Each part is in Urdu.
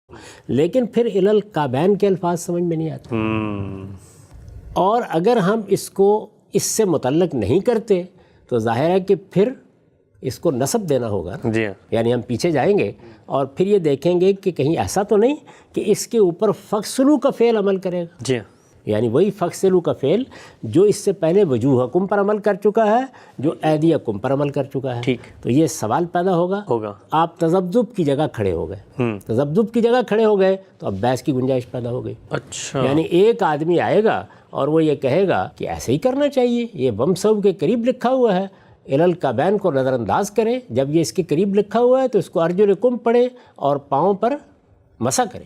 لیکن پھر الل کعبین کے الفاظ سمجھ میں نہیں آتے، اور اگر ہم اس کو اس سے متعلق نہیں کرتے تو ظاہر ہے کہ پھر اس کو نسب دینا ہوگا، جی ہاں، یعنی ہم پیچھے جائیں گے اور پھر یہ دیکھیں گے کہ کہیں ایسا تو نہیں کہ اس کے اوپر فغسلوا کا فعل عمل کرے گا، جی ہاں، یعنی وہی فغسلوا کا فعل جو اس سے پہلے وجوہکم پر عمل کر چکا ہے، جو ایدیکم پر عمل کر چکا ہے، ٹھیک، تو یہ سوال پیدا ہوگا، آپ تذبذب کی جگہ کھڑے ہو گئے، تذبذب کی جگہ کھڑے ہو گئے تو اب بحث کی گنجائش پیدا ہو گئی۔ اچھا، یعنی ایک آدمی آئے گا اور وہ یہ کہے گا کہ ایسے ہی کرنا چاہیے، یہ ومسو کے قریب لکھا ہوا ہے، الل کعبین کو نظر انداز کریں، جب یہ اس کے قریب لکھا ہوا ہے تو اس کو ارجلکم پڑھیں اور پاؤں پر مسح کریں،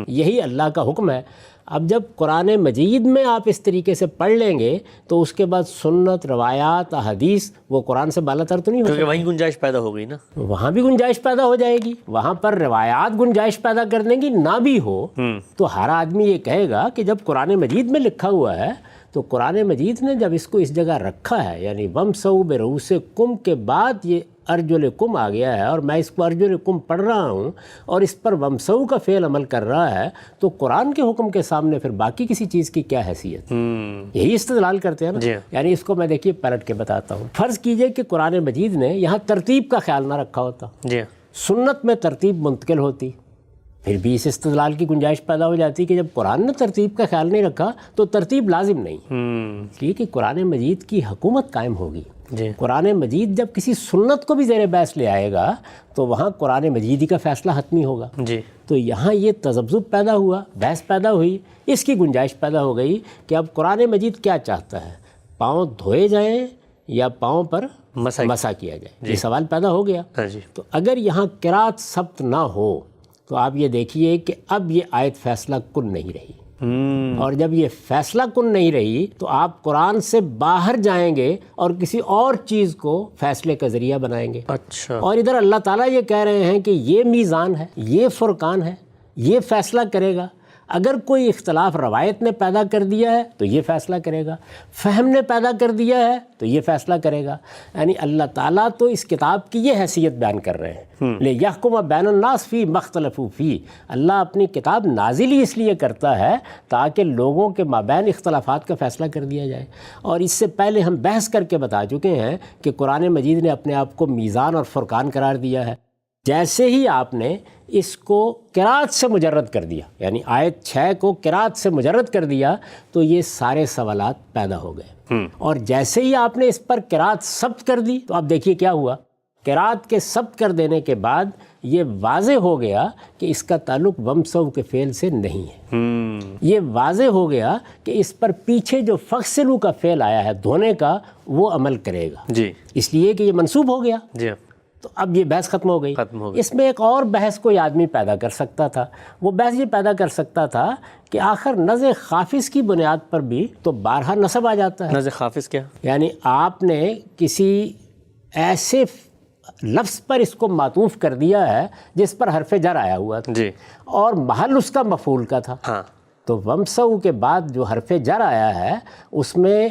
یہی اللہ کا حکم ہے۔ اب جب قرآن مجید میں آپ اس طریقے سے پڑھ لیں گے تو اس کے بعد سنت، روایات، احادیث وہ قرآن سے بالا تر تو نہیں ہو کیونکہ وہیں گنجائش پیدا ہو گئی نا، وہاں بھی گنجائش پیدا ہو جائے گی، وہاں پر روایات گنجائش پیدا کر دیں گی، نہ بھی ہو تو ہر آدمی یہ کہے گا کہ جب قرآن مجید میں لکھا ہوا ہے تو قرآن مجید نے جب اس کو اس جگہ رکھا ہے، یعنی ومسحوا برؤوسکم کے بعد یہ ارجلکم آ گیا ہے اور میں اس کو ارجلکم پڑھ رہا ہوں اور اس پر ومسحوا کا فعل عمل کر رہا ہے، تو قرآن کے حکم کے سامنے پھر باقی کسی چیز کی کیا حیثیت؟ یہی استدلال کرتے ہیں نا، یعنی اس کو میں دیکھیے پلٹ کے بتاتا ہوں۔ فرض کیجئے کہ قرآن مجید نے یہاں ترتیب کا خیال نہ رکھا ہوتا، سنت میں ترتیب منتقل ہوتی، پھر بھی اس استدلال کی گنجائش پیدا ہو جاتی کہ جب قرآن نے ترتیب کا خیال نہیں رکھا تو ترتیب لازم نہیں، اس لیے کہ قرآن مجید کی حکومت قائم ہوگی۔ قرآن مجید جب کسی سنت کو بھی زیر بحث لے آئے گا تو وہاں قرآن مجید ہی کا فیصلہ حتمی ہوگا، تو یہاں یہ تذبذب پیدا ہوا، بحث پیدا ہوئی، اس کی گنجائش پیدا ہو گئی کہ اب قرآن مجید کیا چاہتا ہے، پاؤں دھوئے جائیں یا پاؤں پر مسح کیا جائے، یہ سوال پیدا ہو گیا۔ تو اگر یہاں قرات ثبت نہ ہو تو آپ یہ دیکھیے کہ اب یہ آیت فیصلہ کن نہیں رہی، اور جب یہ فیصلہ کن نہیں رہی تو آپ قرآن سے باہر جائیں گے اور کسی اور چیز کو فیصلے کا ذریعہ بنائیں گے۔ اور ادھر اللہ تعالیٰ یہ کہہ رہے ہیں کہ یہ میزان ہے، یہ فرقان ہے، یہ فیصلہ کرے گا۔ اگر کوئی اختلاف روایت نے پیدا کر دیا ہے تو یہ فیصلہ کرے گا، فہم نے پیدا کر دیا ہے تو یہ فیصلہ کرے گا، یعنی اللہ تعالیٰ تو اس کتاب کی یہ حیثیت بیان کر رہے ہیں، لِیَحْکُمَ بَيْنَ النَّاسِ فِي مَا اخْتَلَفُوا فِيهِ، اللہ اپنی کتاب نازل ہی اس لیے کرتا ہے تاکہ لوگوں کے مابین اختلافات کا فیصلہ کر دیا جائے۔ اور اس سے پہلے ہم بحث کر کے بتا چکے ہیں کہ قرآن مجید نے اپنے آپ کو میزان اور فرقان قرار دیا ہے، جیسے ہی آپ نے اس کو قرات سے مجرد کر دیا، یعنی آیت 6 کو قرات سے مجرد کر دیا تو یہ سارے سوالات پیدا ہو گئے، اور جیسے ہی آپ نے اس پر قرات ثبت کر دی تو اب دیکھیے کیا ہوا، قرات کے ثبت کر دینے کے بعد یہ واضح ہو گیا کہ اس کا تعلق ومسحوا کے فعل سے نہیں ہے، یہ واضح ہو گیا کہ اس پر پیچھے جو فغسلوا کا فعل آیا ہے دھونے کا وہ عمل کرے گا، اس لیے کہ یہ منسوب ہو گیا۔ تو اب یہ بحث ختم ہو گئی۔ اس میں ایک اور بحث کوئی آدمی پیدا کر سکتا تھا، وہ بحث یہ پیدا کر سکتا تھا کہ آخر نزع خافض کی بنیاد پر بھی تو بارہا نصب آ جاتا ہے۔ نزع خافض کیا؟ یعنی آپ نے کسی ایسے لفظ پر اس کو معطوف کر دیا ہے جس پر حرف جر آیا ہوا تھا اور محل اس کا مفعول کا تھا، تو ومسحوا کے بعد جو حرف جر آیا ہے اس میں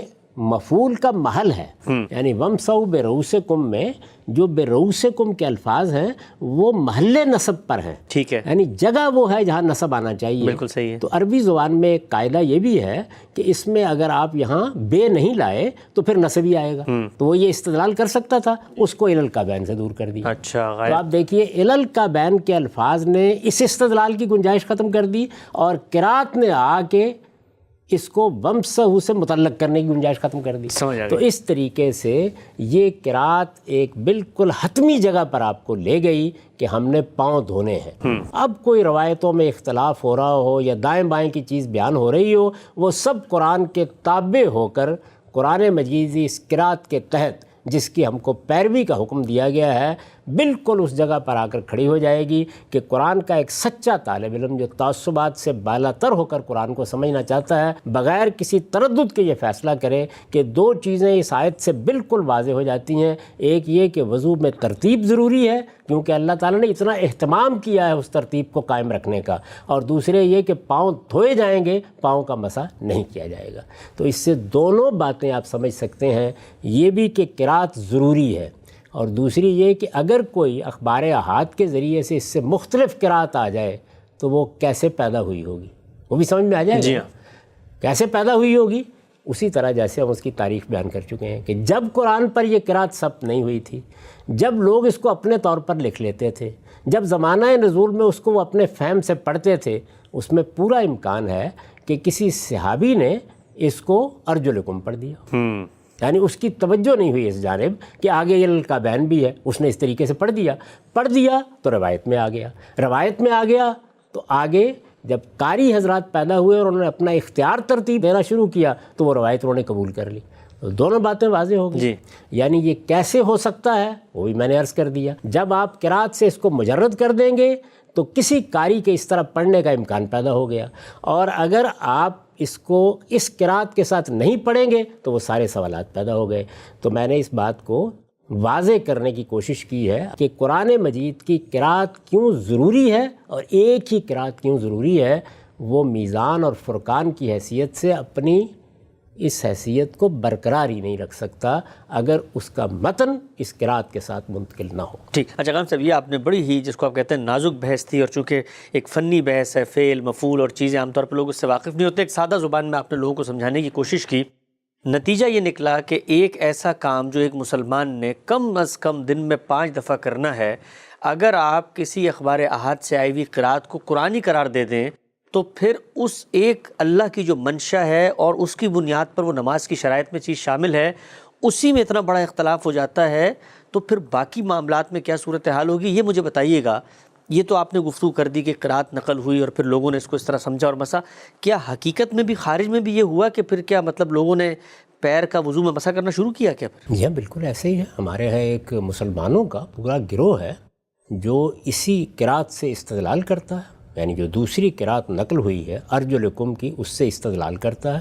مفعول کا محل ہے، یعنی ومسحوا برؤوسکم میں جو برؤوسکم کے الفاظ ہیں وہ محل نصب پر ہیں، ٹھیک ہے، یعنی جگہ وہ ہے جہاں نصب آنا چاہیے، بالکل صحیح ہے۔ تو عربی زبان میں ایک قاعدہ یہ بھی ہے کہ اس میں اگر آپ یہاں بے نہیں لائے تو پھر نصب ہی آئے گا، تو وہ یہ استدلال کر سکتا تھا، اس کو الل کعبین سے دور کر دیا۔ اچھا، تو آپ دیکھیے الل کعبین کے الفاظ نے اس استدلال کی گنجائش ختم کر دی اور قرات نے آ کے اس کو ومسحوا سے متعلق کرنے کی گنجائش ختم کر دی۔ تو اس طریقے سے یہ قرات ایک بالکل حتمی جگہ پر آپ کو لے گئی کہ ہم نے پاؤں دھونے ہیں۔ اب کوئی روایتوں میں اختلاف ہو رہا ہو یا دائیں بائیں کی چیز بیان ہو رہی ہو، وہ سب قرآن کے تابع ہو کر قرآن مجید اس قرات کے تحت جس کی ہم کو پیروی کا حکم دیا گیا ہے بالکل اس جگہ پر آ کر کھڑی ہو جائے گی کہ قرآن کا ایک سچا طالب علم جو تعصبات سے بالا تر ہو کر قرآن کو سمجھنا چاہتا ہے بغیر کسی تردد کے یہ فیصلہ کرے کہ دو چیزیں اس آیت سے بالکل واضح ہو جاتی ہیں، ایک یہ کہ وضو میں ترتیب ضروری ہے کیونکہ اللہ تعالیٰ نے اتنا اہتمام کیا ہے اس ترتیب کو قائم رکھنے کا، اور دوسرے یہ کہ پاؤں دھوئے جائیں گے، پاؤں کا مسح نہیں کیا جائے گا۔ تو اس سے دونوں باتیں آپ سمجھ سکتے ہیں، یہ بھی کہ قرات ضروری ہے، اور دوسری یہ کہ اگر کوئی اخبار احاد کے ذریعے سے اس سے مختلف قرات آ جائے تو وہ کیسے پیدا ہوئی ہوگی وہ بھی سمجھ میں آ جائے گا. جی ہاں. کیسے پیدا ہوئی ہوگی اسی طرح جیسے ہم اس کی تاریخ بیان کر چکے ہیں کہ جب قرآن پر یہ قرات ثبت نہیں ہوئی تھی، جب لوگ اس کو اپنے طور پر لکھ لیتے تھے، جب زمانہ نزول میں اس کو وہ اپنے فہم سے پڑھتے تھے، اس میں پورا امکان ہے کہ کسی صحابی نے اس کو ارجلکم پڑھ دیا. یعنی اس کی توجہ نہیں ہوئی اس جانب کہ آگے الکعبین بھی ہے، اس نے اس طریقے سے پڑھ دیا تو روایت میں آ گیا تو آگے جب قاری حضرات پیدا ہوئے اور انہوں نے اپنا اختیار ترتیب دینا شروع کیا تو وہ روایت انہوں نے قبول کر لی. تو دونوں باتیں واضح ہو گئی. یعنی یہ کیسے ہو سکتا ہے وہ بھی میں نے عرض کر دیا. جب آپ قرات سے اس کو مجرد کر دیں گے تو کسی قاری کے اس طرح پڑھنے کا امکان پیدا ہو گیا، اور اگر آپ اس کو اس قرات کے ساتھ نہیں پڑھیں گے تو وہ سارے سوالات پیدا ہو گئے. تو میں نے اس بات کو واضح کرنے کی کوشش کی ہے کہ قرآن مجید کی قرات کیوں ضروری ہے اور ایک ہی قرات کیوں ضروری ہے. وہ میزان اور فرقان کی حیثیت سے اپنی اس حیثیت کو برقرار ہی نہیں رکھ سکتا اگر اس کا متن اس قرات کے ساتھ منتقل نہ ہو. ٹھیک. اچھا غلام صاحب، یہ آپ نے بڑی ہی جس کو آپ کہتے ہیں نازک بحث تھی، اور چونکہ ایک فنی بحث ہے، فعل مفعول اور چیزیں عام طور پر لوگ اس سے واقف نہیں ہوتے، ایک سادہ زبان میں آپ نے لوگوں کو سمجھانے کی کوشش کی. نتیجہ یہ نکلا کہ ایک ایسا کام جو ایک مسلمان نے کم از کم دن میں 5 دفعہ کرنا ہے، اگر آپ کسی اخبار احاد سے آئی ہوئی قرات کو قرآنی قرار دے دیں تو پھر اس ایک اللہ کی جو منشا ہے اور اس کی بنیاد پر وہ نماز کی شرائط میں چیز شامل ہے، اسی میں اتنا بڑا اختلاف ہو جاتا ہے، تو پھر باقی معاملات میں کیا صورتحال ہوگی یہ مجھے بتائیے گا. یہ تو آپ نے گفتگو کر دی کہ قرات نقل ہوئی اور پھر لوگوں نے اس کو اس طرح سمجھا اور مسا. کیا حقیقت میں بھی خارج میں بھی یہ ہوا کہ پھر کیا مطلب لوگوں نے پیر کا وضو میں مسا کرنا شروع کیا کیا پھر؟ یہ بالکل ایسے ہی ہے. ہمارے یہاں ایک مسلمانوں کا پورا گروہ ہے جو اسی قرات سے استدلال کرتا ہے، یعنی جو دوسری قرات نقل ہوئی ہے ارجلکم کی، اس سے استدلال کرتا ہے.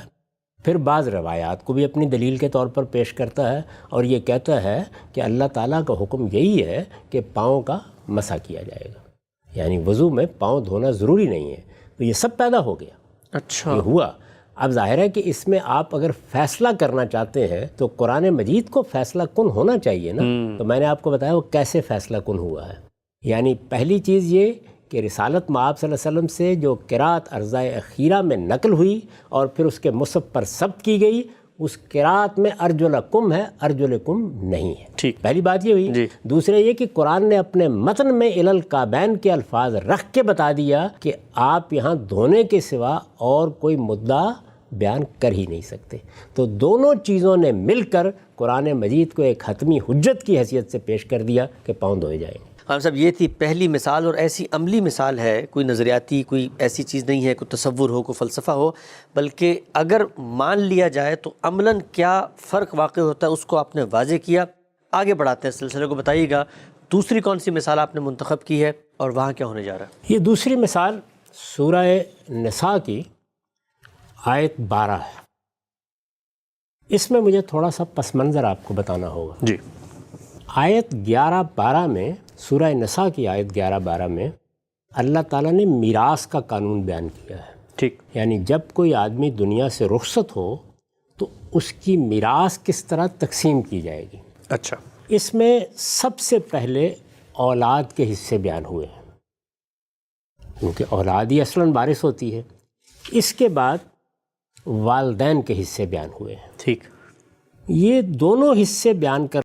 پھر بعض روایات کو بھی اپنی دلیل کے طور پر پیش کرتا ہے اور یہ کہتا ہے کہ اللہ تعالیٰ کا حکم یہی ہے کہ پاؤں کا مسح کیا جائے گا، یعنی وضو میں پاؤں دھونا ضروری نہیں ہے. تو یہ سب پیدا ہو گیا. اچھا. یہ ہوا. اب ظاہر ہے کہ اس میں آپ اگر فیصلہ کرنا چاہتے ہیں تو قرآن مجید کو فیصلہ کن ہونا چاہیے نا. تو میں نے آپ کو بتایا وہ کیسے فیصلہ کن ہوا ہے. یعنی پہلی چیز یہ کہ رسالت مآب صلی اللہ علیہ وسلم سے جو قرات ارضائے اخیرہ میں نقل ہوئی اور پھر اس کے مصحف پر ثبت کی گئی، اس قرات میں ارجلکم ہے، ارجلکم نہیں ہے. ٹھیک. پہلی بات یہ ہوئی. دوسرے یہ کہ قرآن نے اپنے متن میں الکعبین کے الفاظ رکھ کے بتا دیا کہ آپ یہاں دھونے کے سوا اور کوئی مدعا بیان کر ہی نہیں سکتے. تو دونوں چیزوں نے مل کر قرآن مجید کو ایک حتمی حجت کی حیثیت سے پیش کر دیا کہ پاؤں دھوئے جائیں گے. ہم صاحب یہ تھی پہلی مثال، اور ایسی عملی مثال ہے، کوئی نظریاتی کوئی ایسی چیز نہیں ہے، کوئی تصور ہو، کوئی فلسفہ ہو، بلکہ اگر مان لیا جائے تو عملاً کیا فرق واقع ہوتا ہے اس کو آپ نے واضح کیا. آگے بڑھاتے ہیں سلسلے کو. بتائیے گا دوسری کون سی مثال آپ نے منتخب کی ہے اور وہاں کیا ہونے جا رہا ہے؟ یہ دوسری مثال سورہ نساء کی آیت 12 ہے. اس میں مجھے تھوڑا سا پس منظر آپ کو بتانا ہوگا. جی. آیت 11-12 میں، سورہ نساء کی آیت 11-12 میں اللہ تعالیٰ نے میراث کا قانون بیان کیا ہے. ٹھیک. یعنی جب کوئی آدمی دنیا سے رخصت ہو تو اس کی میراث کس طرح تقسیم کی جائے گی. اچھا. اس میں سب سے پہلے اولاد کے حصے بیان ہوئے ہیں، کیونکہ اولاد ہی اصلاً وارث ہوتی ہے. اس کے بعد والدین کے حصے بیان ہوئے ہیں. ٹھیک. یہ دونوں حصے بیان کر